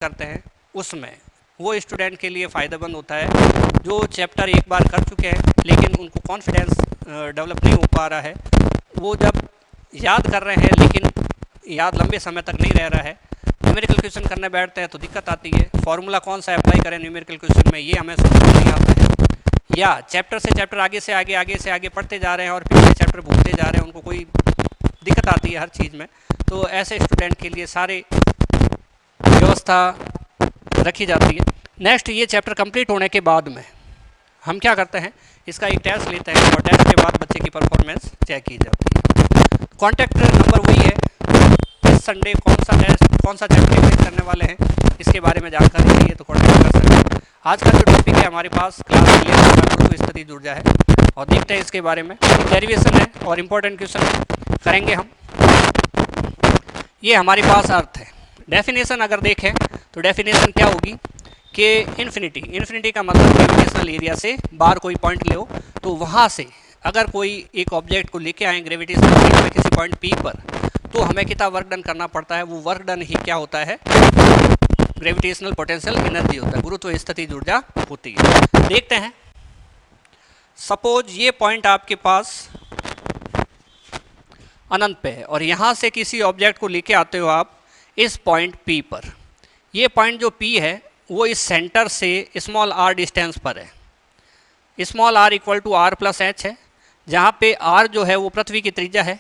करते हैं उसमें वो स्टूडेंट के लिए फ़ायदेमंद होता है जो चैप्टर एक बार कर चुके हैं लेकिन उनको कॉन्फिडेंस डेवलप नहीं हो पा रहा है। वो जब याद कर रहे हैं लेकिन याद लंबे समय तक नहीं रह रहा है, न्यूमेरिकल क्वेश्चन करने बैठते हैं तो दिक्कत आती है। फॉर्मूला कौन सा अप्लाई करें न्यूमेरिकल क्वेश्चन में, ये हमें समझ नहीं आता है। या चैप्टर से चैप्टर आगे से आगे पढ़ते जा रहे हैं और पिछले चैप्टर भूलते जा रहे हैं, उनको कोई दिक्कत आती है हर चीज़ में। तो ऐसे स्टूडेंट के लिए सारे व्यवस्था रखी जाती है। नेक्स्ट, ये चैप्टर कंप्लीट होने के बाद में हम क्या करते हैं, इसका एक टेस्ट लेते हैं और टेस्ट के बाद बच्चे की परफॉर्मेंस चेक की जाती है। कॉन्टैक्ट नंबर वही है, इस संडे कौन सा चैप्टर एग्जाम करने वाले हैं इसके बारे में जानकारी चाहिए तो कॉन्टैक्ट कर सकते हैं। आज का जो टॉपिक है हमारे पास क्लास 11 का गुरुत्व स्थिति ऊर्जा है और देखते हैं इसके बारे में। डेरिवेशन है और इम्पोर्टेंट क्वेश्चन करेंगे हम। ये हमारे पास अर्थ है। डेफिनेशन अगर देखें तो डेफिनेशन क्या होगी कि इन्फिनिटी का मतलब ग्रेविटेशनल एरिया से बाहर कोई पॉइंट ले तो वहाँ से अगर कोई एक ऑब्जेक्ट को लेके आए ग्रेविटेशनल एरिया में किसी पॉइंट पी पर, तो हमें कितना वर्क डन करना पड़ता है, वो वर्क डन ही क्या होता है, ग्रेविटेशनल पोटेंशियल एनर्जी होता है, गुरुत्व स्थितिज ऊर्जा होती है। देखते हैं, सपोज ये पॉइंट आपके पास अनंत पे है और यहाँ से किसी ऑब्जेक्ट को लेके आते हो आप इस पॉइंट P पर। ये पॉइंट जो P है वो इस सेंटर से स्मॉल r डिस्टेंस पर है। Small r equal to r plus h है, जहाँ पे r जो है वो पृथ्वी की त्रिज्या है,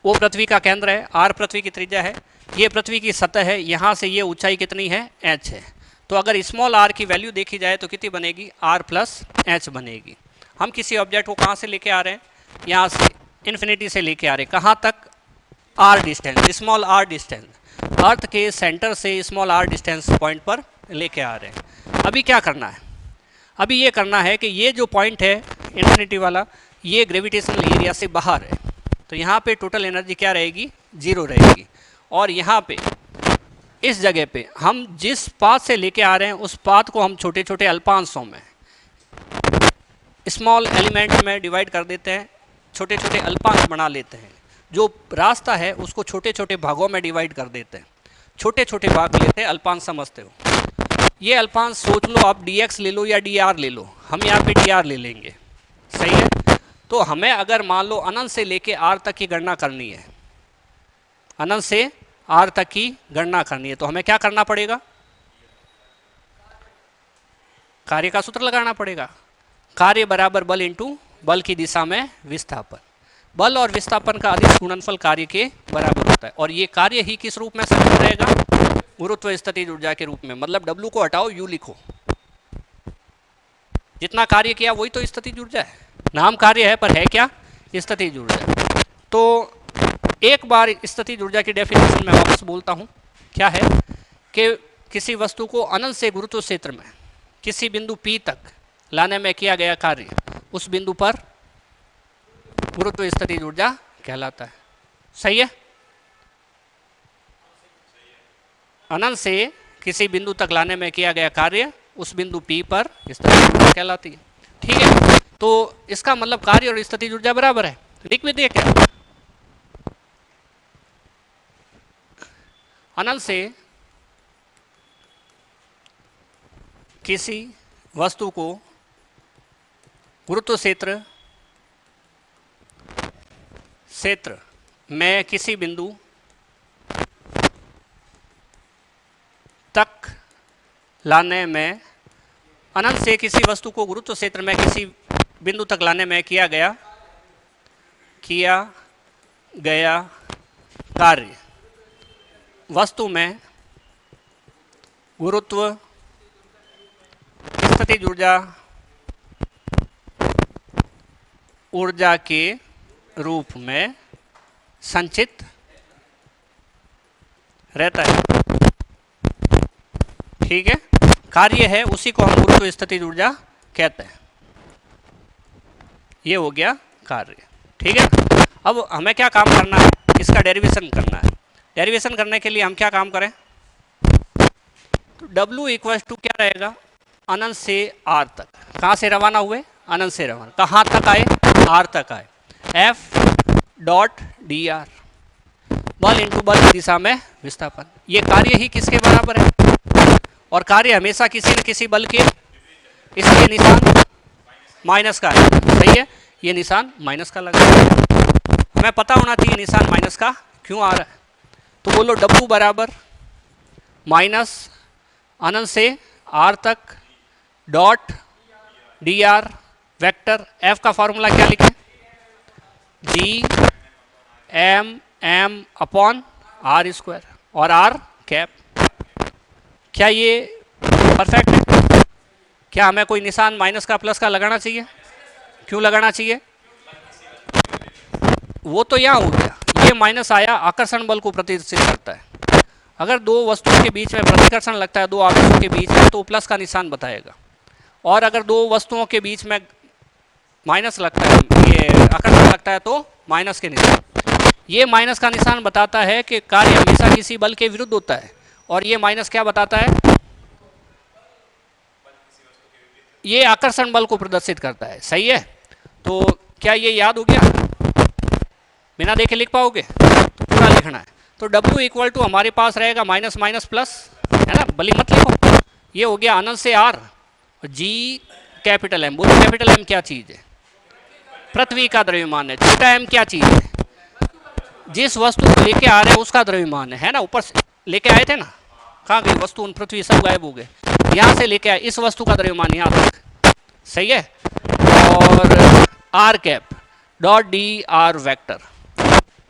वो पृथ्वी का केंद्र है, r पृथ्वी की त्रिज्या है, ये पृथ्वी की सतह है, यहाँ से ये ऊंचाई कितनी है, h है। तो अगर स्मॉल r की वैल्यू देखी जाए तो कितनी बनेगी, r प्लस h बनेगी। हम किसी ऑब्जेक्ट को कहाँ से लेके आ रहे हैं, यहाँ से इन्फिनिटी से लेके आ रहे हैं, कहाँ तक, r distance, small r distance, earth के सेंटर से स्मॉल r डिस्टेंस पॉइंट पर लेके आ रहे हैं। अभी क्या करना है, अभी ये करना है कि ये जो पॉइंट है इन्फिनिटी वाला, ये ग्रेविटेशनल एरिया से बाहर है, तो यहाँ पे टोटल एनर्जी क्या रहेगी, 0 रहेगी। और यहाँ पे इस जगह पे हम जिस पाथ से लेके आ रहे हैं उस पाथ को हम छोटे छोटे अल्पांशों में, स्मॉल एलिमेंट में डिवाइड कर देते हैं, छोटे छोटे अल्पांश बना लेते हैं। जो रास्ता है उसको छोटे छोटे भागों में डिवाइड कर देते हैं, छोटे छोटे भाग लेते हैं, अल्पांश समझते हो। ये अल्पांश सोच लो आप, dx ले लो या dr ले लो, हम यहाँ पे dr ले लेंगे, सही है। तो हमें अगर मान लो अनंत से लेके r तक की गणना करनी है, अनंत से r तक की गणना करनी है, तो हमें क्या करना पड़ेगा, कार्य का सूत्र लगाना पड़ेगा। कार्य बराबर बल इंटू बल की दिशा में विस्थापन। बल और विस्थापन का अधिक गुणनफल कार्य के बराबर होता है और ये कार्य ही किस रूप में संचित रहेगा, गुरुत्व स्थितिज ऊर्जा के रूप में। मतलब W को हटाओ, U लिखो, जितना कार्य किया वही तो स्थितिज ऊर्जा है, नाम कार्य है पर है क्या, स्थितिज ऊर्जा। तो एक बार स्थितिज ऊर्जा की डेफिनेशन में वापस बोलता हूँ, क्या है कि किसी वस्तु को अनंत से गुरुत्व क्षेत्र में किसी बिंदु P तक लाने में किया गया कार्य, उस बिंदु पर गुरुत्व स्थितिज ऊर्जा कहलाता है। सही है, अनंत से किसी बिंदु तक लाने में किया गया कार्य उस बिंदु P पर स्थितिज ऊर्जा कहलाती है। ठीक है, तो इसका मतलब कार्य और स्थितिज ऊर्जा बराबर है। लिख भी दिया क्या, अनंत से किसी वस्तु को गुरुत्व क्षेत्र में किसी बिंदु तक लाने में, अनंत से किसी वस्तु को गुरुत्व क्षेत्र में किसी बिंदु तक लाने में किया गया कार्य वस्तु में गुरुत्व स्थितिज ऊर्जा के रूप में संचित रहता है। ठीक है, कार्य है उसी को हम गुरुत्व स्थितिज ऊर्जा कहते हैं। ये हो गया कार्य। ठीक है, अब हमें क्या काम करना है, इसका डेरिवेशन करना है। डेरिवेशन करने के लिए हम क्या काम करें, तो W इक्वल टू क्या रहेगा, अनंत से R तक। कहाँ से रवाना हुए, अनंत से रवाना, कहाँ तक आए, R तक आए, F डॉट dr, बल इंटू बल की दिशा में विस्थापन। ये कार्य ही किसके बराबर है, और कार्य हमेशा किसी न किसी बल के, इसलिए निशान माइनस का है। सही है, ये निशान माइनस का लगा है। हमें पता होना चाहिए निशान माइनस का क्यों आ रहा है। तो बोलो W बराबर माइनस अनंत से R तक डॉट dr वेक्टर, F का फॉर्मूला क्या लिखें, G(m)m अपॉन R स्क्वायर और R कैप। क्या ये परफेक्ट है? क्या हमें कोई निशान माइनस का प्लस का लगाना चाहिए? क्यों लगाना चाहिए? वो तो यहाँ हो गया, ये माइनस आया, आकर्षण बल को प्रदर्शित करता है। अगर दो वस्तुओं के बीच में प्रतिकर्षण लगता है, दो आवेशों के बीच में, तो प्लस का निशान बताएगा। और अगर दो वस्तुओं के बीच में माइनस लगता है, ये आकर्षण लगता है, तो माइनस के निशान। ये माइनस का निशान बताता है कि कार्य हमेशा किसी बल के विरुद्ध होता है, और ये माइनस क्या बताता है, ये आकर्षण बल को प्रदर्शित करता है। सही है, तो क्या ये याद हो गया? बिना देखे लिख पाओगे? तो पूरा लिखना है। तो W इक्वल टू हमारे पास रहेगा माइनस माइनस प्लस, है ना, बली मत लिखो। ये हो गया अनंत से R, G कैपिटल M। बोलो कैपिटल M क्या चीज़ है? पृथ्वी का द्रव्यमान है। छोटा m क्या चीज़ है? जिस वस्तु को लेके आ रहे हैं उसका द्रव्यमान है ना। ऊपर से लेके आए थे ना, कहाँ गई वस्तु? उन पृथ्वी सब गायब हो गए। यहाँ से लेके आए, इस वस्तु का द्रव्यमान यहाँ तक। सही है, और R cap dot dr vector.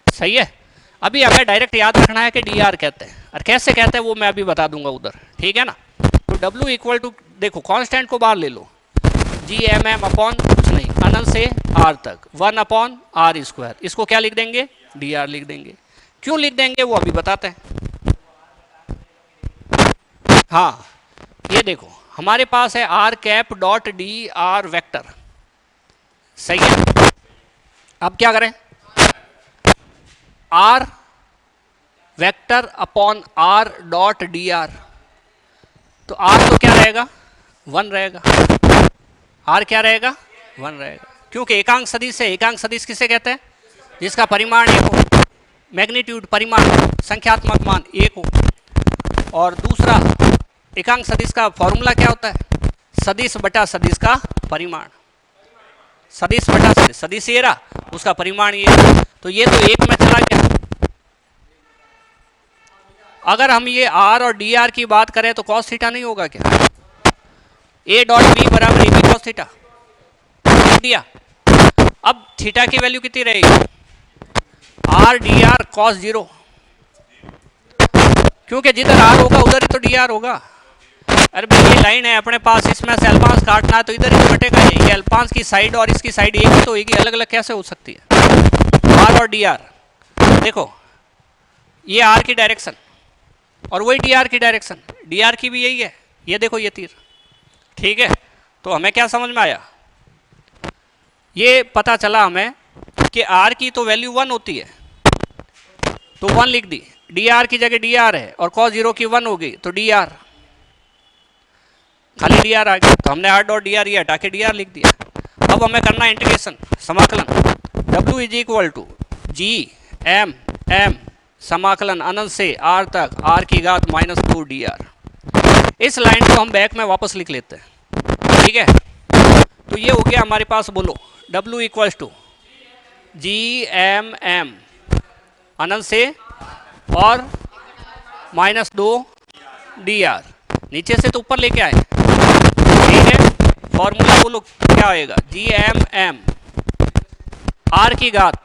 सही है, अभी हमें डायरेक्ट याद रखना है कि dr कहते हैं, और कैसे कहते हैं वो मैं अभी बता दूंगा उधर। ठीक है ना। तो W इक्वल टू, देखो कांस्टेंट को बाहर ले लो, G(m)m अपॉन कुछ नहीं, अनंत से R तक 1 अपॉन R स्क्वायर। इसको क्या लिख देंगे? dr लिख देंगे। क्यों लिख देंगे वो अभी बताते हैं। हाँ, ये देखो हमारे पास है R cap dot dr vector. सही है, अब क्या करें, R vector upon R dot dr। तो R तो क्या रहेगा? 1 रहेगा। R क्या रहेगा? 1 रहेगा, क्योंकि एकांक सदिश है। एकांक सदिश किसे कहते हैं? जिसका परिमाण 1 हो, मैग्नीट्यूड परिमाण, संख्यात्मक मान 1 हो। और दूसरा एकांक सदिश का फॉर्मूला क्या होता है? सदिश बटा सदिश का परिमाण। सदिश बटा सदिश, सदिश ये रहा, उसका परिमाण ये। तो ये तो 1 में चला गया। अगर हम ये R और dr की बात करें तो cos थीटा नहीं होगा क्या? A डॉट B बराबर AB cos थीटा दिया। अब थीटा की वैल्यू कितनी रहेगी? R dr cos 0, क्योंकि जिधर R होगा उधर ही तो dr होगा। अरे भाई ये लाइन है अपने पास, इसमें से अल्पांश काटना है तो इधर ही कटेगा। ये अल्पांश की साइड और इसकी साइड एक ही तो होगी, अलग अलग कैसे हो सकती है? R और dr, देखो ये R की डायरेक्शन और वही dr की डायरेक्शन, dr की भी यही है। ये देखो ये तीर। ठीक है, तो हमें क्या समझ में आया? ये पता चला हमें कि R की तो वैल्यू 1 होती है, तो 1 लिख दी। dr की जगह dr है और cos 0 की 1 हो गई, तो dr, खाली dr आ गया। तो हमने R डॉट dr ये हटा के dr लिख दिया। अब हमें करना है इंटीग्रेशन, समाकलन। W is equal to G(m)m समाकलन अनंत से R तक R की घात -2 dr। इस लाइन को हम बैक में वापस लिख लेते हैं। ठीक है, तो ये हो गया हमारे पास। बोलो W इक्वल टू G(m)m अनंत से और -2 dr। नीचे से तो ऊपर लेके आए। ठीक है, फॉर्मूला बोलो क्या आएगा? G(m)m R की घात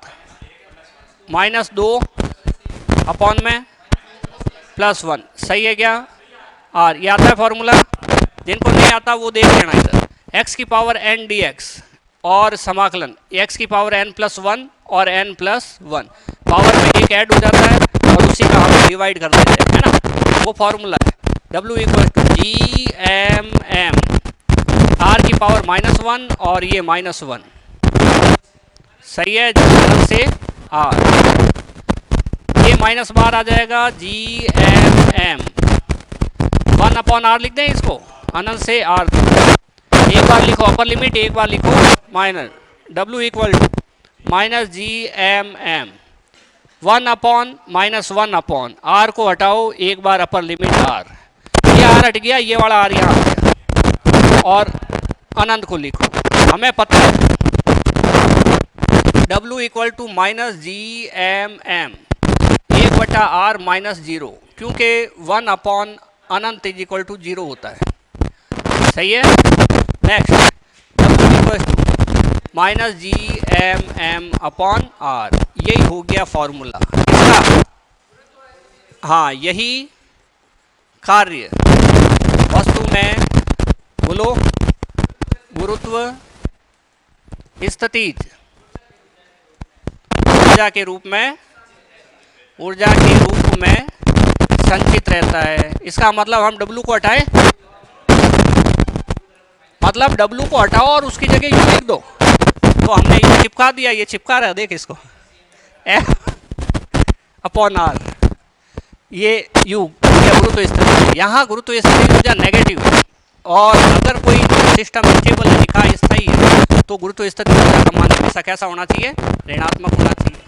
-2 अपॉन में +1। सही है क्या? R ये आता है फॉर्मूला, जिनको नहीं आता वो देख लेना इधर। x की पावर n dx और समाकलन x की पावर n+1 और n+1, पावर में एक ऐड हो जाता है और उसी का हम डिवाइड कर देते हैं, है ना। वो फॉर्मूला है W equal to G(m)m R की पावर -1 और ये -1। सही है, जिस से R ये माइनस बार आ जाएगा। G(m)m 1 अपॉन R लिख दें इसको, अनंत से R। एक बार लिखो अपर लिमिट, एक बार लिखो minus. W equal to -G(m)m 1 upon minus 1 upon R को हटाओ एक बार अपर लिमिट आर, ये आर हट गया, ये वाला आर यहाँ आ गया, और अनंत को लिखो। हमें पता है W equal to minus G M M 1/r minus 0, क्योंकि 1 अपॉन अनंत इज इक्वल टू 0 होता है। सही है। Next W equal to minus G M M upon R, यही हो गया फॉर्मूला इसका। हाँ, यही कार्य वस्तु में बोलो गुरुत्व स्थितिज ऊर्जा के रूप में संचित रहता है। इसका मतलब हम W को हटाएं, मतलब W को हटाओ और उसकी जगह U लिख दो। तो हमने U चिपका दिया, ये चिपका रहा है, देख इसको, F अपॉन R, ये U गुरुत्व स्थिति। यहाँ गुरुत्व स्थिति ऊर्जा नेगेटिव है, और अगर कोई सिस्टम स्टेबल है, लिखा स्थायी है, तो गुरुत्व स्थिति ऊर्जा का मान हमेशा कैसा होना चाहिए? ऋणात्मक होना चाहिए।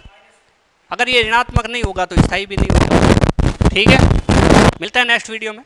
अगर ये ऋणात्मक नहीं होगा तो स्थायी भी नहीं होगा। ठीक है, मिलता है नेक्स्ट वीडियो में।